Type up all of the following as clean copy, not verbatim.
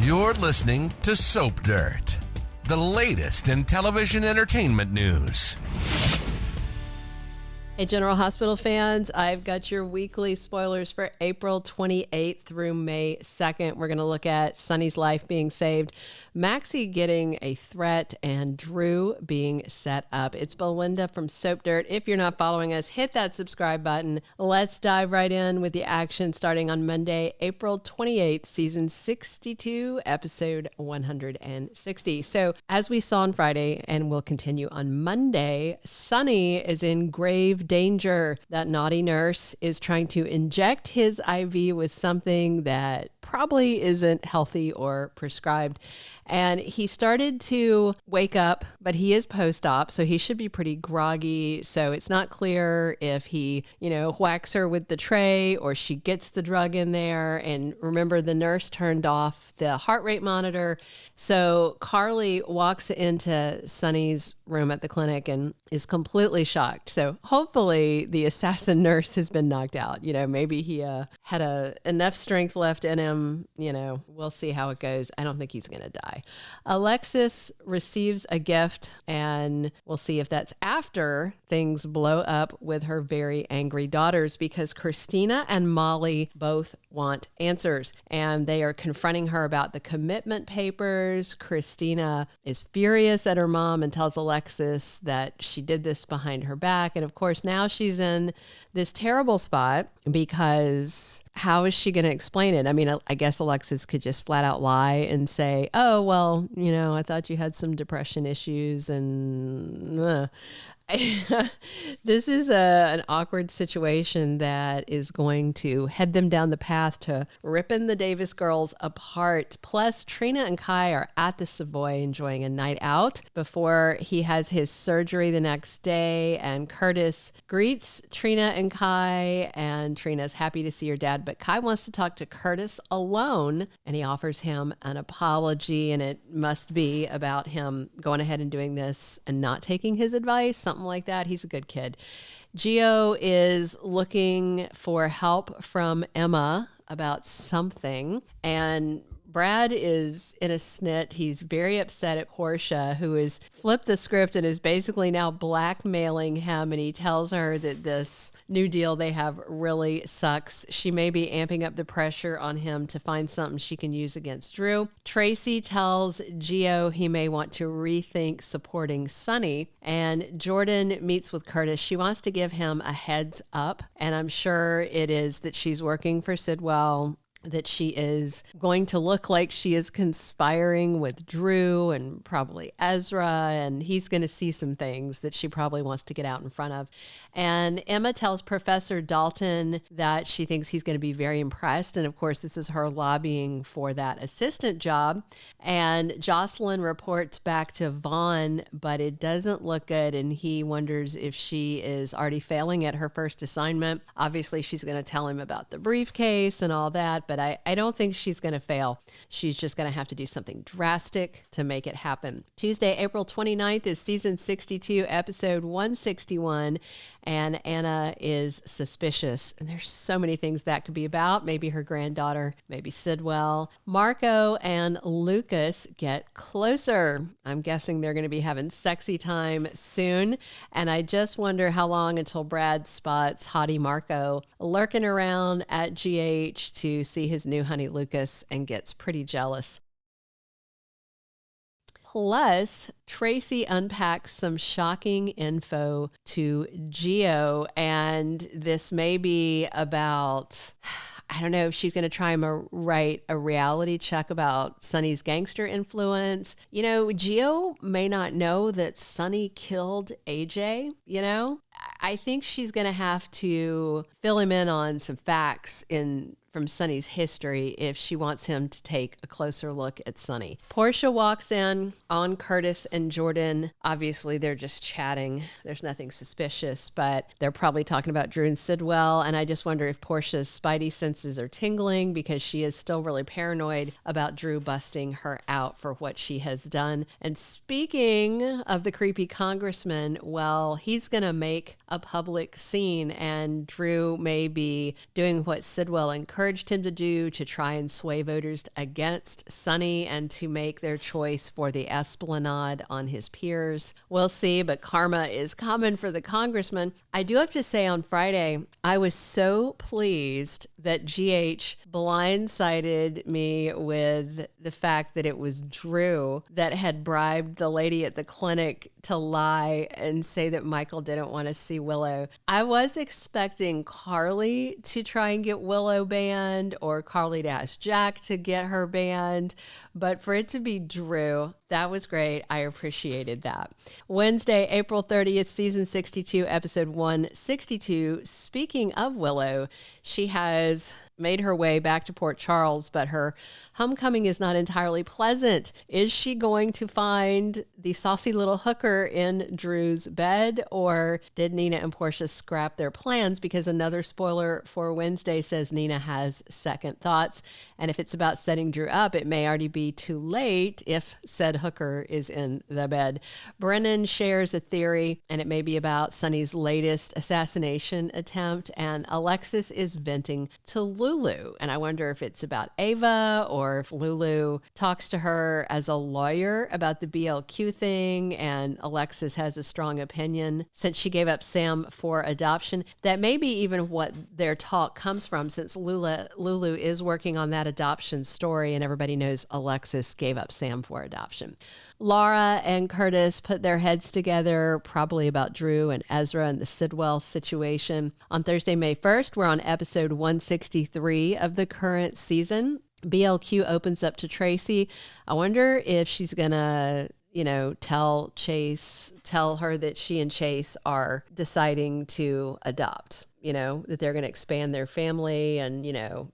You're listening to Soap Dirt, the latest in television entertainment news. Hey, General Hospital fans, I've got your weekly spoilers for April 28th through May 2nd. We're going to look at Sonny's life being saved, Maxie getting a threat, and Drew being set up. It's Belinda from Soap Dirt. If you're not following us, hit that subscribe button. Let's dive right in with the action starting on Monday, April 28th, season 62, episode 160. So as we saw on Friday, and we'll continue on Monday, Sonny is in grave danger. That naughty nurse is trying to inject his IV with something that probably isn't healthy or prescribed. And he started to wake up, but he is post-op, so he should be pretty groggy. So it's not clear if he, whacks her with the tray or she gets the drug in there. And remember, the nurse turned off the heart rate monitor. So Carly walks into Sonny's room at the clinic and is completely shocked. So hopefully the assassin nurse has been knocked out. Maybe he had enough strength left in him. We'll see how it goes. I don't think he's going to die. Alexis receives a gift, and we'll see if that's after things blow up with her very angry daughters, because Kristina and Molly both want answers, and they are confronting her about the commitment papers. Kristina is furious at her mom and tells Alexis that she did this behind her back. And of course, now she's in this terrible spot because how is she going to explain it? I mean, I guess Alexis could just flat out lie and say, oh, well, I thought you had some depression issues and this is an awkward situation that is going to head them down the path to ripping the Davis girls apart. Plus, Trina and Kai are at the Savoy enjoying a night out before he has his surgery the next day. And Curtis greets Trina and Kai, and Trina's happy to see her dad, but Kai wants to talk to Curtis alone, and he offers him an apology, and it must be about him going ahead and doing this and not taking his advice, something like that. He's a good kid. Gio is looking for help from Emma about something, and Brad is in a snit. He's very upset at Portia, who has flipped the script and is basically now blackmailing him. And he tells her that this new deal they have really sucks. She may be amping up the pressure on him to find something she can use against Drew. Tracy tells Gio he may want to rethink supporting Sonny. And Jordan meets with Curtis. She wants to give him a heads up. And I'm sure it is that she's working for Sidwell, that she is going to look like she is conspiring with Drew and probably Ezra, and he's going to see some things that she probably wants to get out in front of. And Emma tells Professor Dalton that she thinks he's going to be very impressed. And of course, this is her lobbying for that assistant job. And Jocelyn reports back to Vaughn, but it doesn't look good. And he wonders if she is already failing at her first assignment. Obviously, she's going to tell him about the briefcase and all that, but I don't think she's going to fail. She's just going to have to do something drastic to make it happen. Tuesday, April 29th is season 62, episode 161. And Anna is suspicious. And there's so many things that could be about. Maybe her granddaughter, maybe Sidwell. Marco and Lucas get closer. I'm guessing they're going to be having sexy time soon. And I just wonder how long until Brad spots hottie Marco lurking around at GH to see his new honey Lucas and gets pretty jealous. Plus, Tracy unpacks some shocking info to Gio, and this may be about, I don't know if she's going to try and write a reality check about Sonny's gangster influence. Gio may not know that Sonny killed AJ, I think she's going to have to fill him in on some facts from Sonny's history if she wants him to take a closer look at Sonny. Portia walks in on Curtis and Jordan. Obviously, they're just chatting. There's nothing suspicious, but they're probably talking about Drew and Sidwell. And I just wonder if Portia's spidey senses are tingling because she is still really paranoid about Drew busting her out for what she has done. And speaking of the creepy congressman, well, he's going to make a public scene, and Drew may be doing what Sidwell and encouraged him to do to try and sway voters against Sonny and to make their choice for the Esplanade on his peers. We'll see, but karma is coming for the congressman. I do have to say on Friday, I was so pleased that GH blindsided me with the fact that it was Drew that had bribed the lady at the clinic to lie and say that Michael didn't want to see Willow. I was expecting Carly to try and get Willow banned or Carly to ask Jack to get her banned, but for it to be Drew, that was great. I appreciated that. Wednesday, April 30th, season 62, episode 162. Speaking of Willow, she has made her way back to Port Charles, but her homecoming is not entirely pleasant. Is she going to find the saucy little hooker in Drew's bed, or did Nina and Portia scrap their plans? Because another spoiler for Wednesday says Nina has second thoughts, and if it's about setting Drew up, it may already be too late if said hooker is in the bed. Brennan shares a theory, and it may be about Sonny's latest assassination attempt, and Alexis is venting to Lulu, and I wonder if it's about Ava or if Lulu talks to her as a lawyer about the BLQ thing, and Alexis has a strong opinion since she gave up Sam for adoption. That may be even what their talk comes from, since Lulu is working on that adoption story, and everybody knows Alexis gave up Sam for adoption. Laura and Curtis put their heads together, probably about Drew and Ezra and the Sidwell situation. On Thursday, May 1st, we're on episode 163 of the current season. BLQ opens up to Tracy. I wonder if she's going to, tell her that she and Chase are deciding to adopt. That they're going to expand their family and,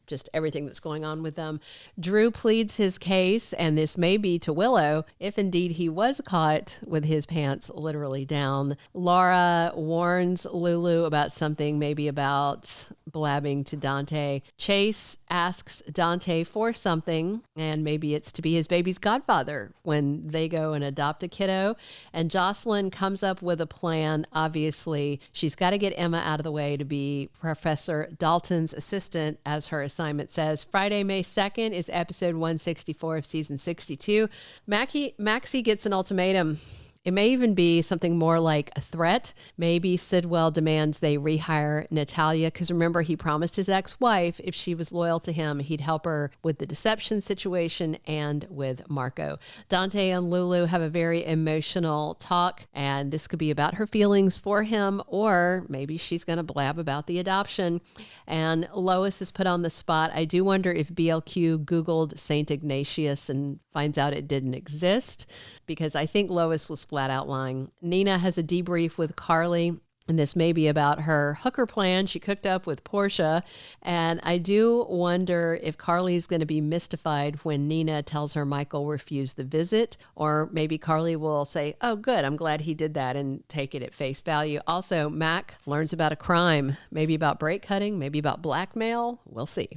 just everything that's going on with them. Drew pleads his case, and this may be to Willow, if indeed he was caught with his pants literally down. Laura warns Lulu about something, maybe about blabbing to Dante. Chase asks Dante for something, and maybe it's to be his baby's godfather when they go and adopt a kiddo. And Jocelyn comes up with a plan. Obviously, she's got to get Emma out of the way to be Professor Dalton's assistant, as her assignment says. Friday, May 2nd is episode 164 of season 62. Maxie gets an ultimatum. It may even be something more like a threat. Maybe Sidwell demands they rehire Natalia, because remember, he promised his ex-wife if she was loyal to him, he'd help her with the deception situation and with Marco. Dante and Lulu have a very emotional talk, and this could be about her feelings for him, or maybe she's going to blab about the adoption. And Lois is put on the spot. I do wonder if BLQ Googled St. Ignatius and finds out it didn't exist, because I think Lois was flat out lying. Nina has a debrief with Carly, and this may be about her hooker plan she cooked up with Portia. And I do wonder if Carly's going to be mystified when Nina tells her Michael refused the visit, or maybe Carly will say, oh, good, I'm glad he did that, and take it at face value. Also, Mac learns about a crime, maybe about break cutting, maybe about blackmail. We'll see.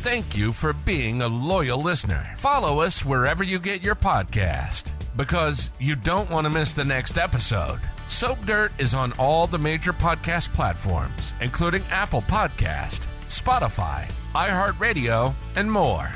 Thank you for being a loyal listener. Follow us wherever you get your podcast, because you don't want to miss the next episode. Soap Dirt is on all the major podcast platforms, including Apple Podcast, Spotify, iHeartRadio, and more.